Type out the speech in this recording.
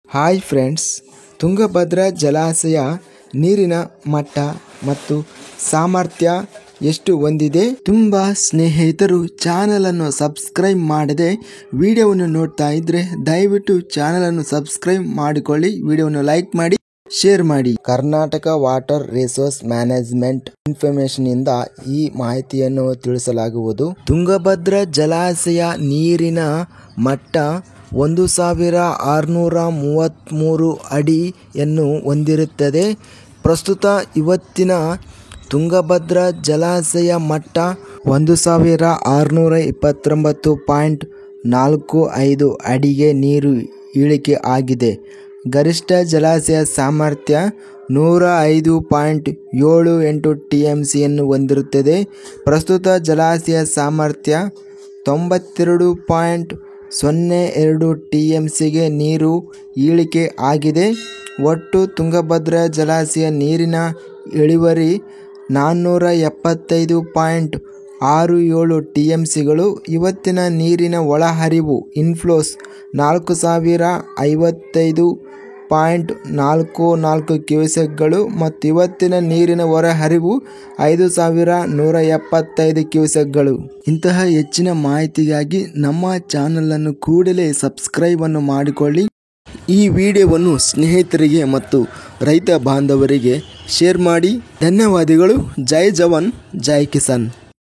Hi friends, Tungabhadra ಜಲಾಶಯ ನೀರಿನ ಮಟ್ಟ ಮತ್ತು ಸಾಮರ್ಥ್ಯ ಎಷ್ಟು ಹೊಂದಿದೆ? ತುಂಬ ಸ್ನೇಹಿತರು ಚಾನಲನ್ನು ಸಬ್ಸ್ಕ್ರೈಬ್ ಮಾಡದೆ ವಿಡಿಯೋವನ್ನು ನೋಡ್ತಾ ಇದ್ರೆ ದಯವಿಟ್ಟು ಚಾನಲನ್ನು ಸಬ್ಸ್ಕ್ರೈಬ್ ಮಾಡಿಕೊಳ್ಳಿ, ವಿಡಿಯೋವನ್ನು ಲೈಕ್ ಮಾಡಿ, ಶೇರ್ ಮಾಡಿ. Karnataka water resource management information ಇಂದ ಈ ಮಾಹಿತಿಯನ್ನು ತಿಳಿಸಲಾಗುವುದು. ತುಂಗಭದ್ರಾ ಜಲಾಶಯ ನೀರಿನ ಮಟ್ಟ 1633 ಅಡಿಯನ್ನು ಹೊಂದಿರುತ್ತದೆ. ಪ್ರಸ್ತುತ ಇವತ್ತಿನ ತುಂಗಭದ್ರಾ ಜಲಾಶಯ ಮಟ್ಟ 1629.45 ಅಡಿಗೆ ನೀರು ಇಳಿಕೆ ಆಗಿದೆ. ಗರಿಷ್ಠ ಜಲಾಶಯ ಸಾಮರ್ಥ್ಯ 105.78 TMCಯನ್ನು ಹೊಂದಿರುತ್ತದೆ. ಪ್ರಸ್ತುತ ಜಲಾಶಯ ಸಾಮರ್ಥ್ಯ 92.02 TMCಗೆ ನೀರು ಇಳಿಕೆ ಆಗಿದೆ. ಒಟ್ಟು ತುಂಗಭದ್ರಾ ಜಲಾಶಯ ನೀರಿನ ಇಳುವರಿ 475.67 TMCಗಳು. ಇವತ್ತಿನ ನೀರಿನ ಒಳಹರಿವು ಇನ್ಫ್ಲೋಸ್ 4055.44 ಕ್ಯೂಸೆಕ್ಗಳು ಮತ್ತು ಇವತ್ತಿನ ನೀರಿನ ಹೊರಹರಿವು 5175 ಕ್ಯೂಸೆಕ್ಗಳು. ಇಂತಹ ಹೆಚ್ಚಿನ ಮಾಹಿತಿಗಾಗಿ ನಮ್ಮ ಚಾನಲನ್ನು ಕೂಡಲೇ ಸಬ್ಸ್ಕ್ರೈಬ್ ಅನ್ನು ಮಾಡಿಕೊಳ್ಳಿ. ಈ ವಿಡಿಯೋವನ್ನು ಸ್ನೇಹಿತರಿಗೆ ಮತ್ತು ರೈತ ಬಾಂಧವರಿಗೆ ಶೇರ್ ಮಾಡಿ. ಧನ್ಯವಾದಗಳು. ಜೈ ಜವಾನ್, ಜೈ ಕಿಸಾನ್.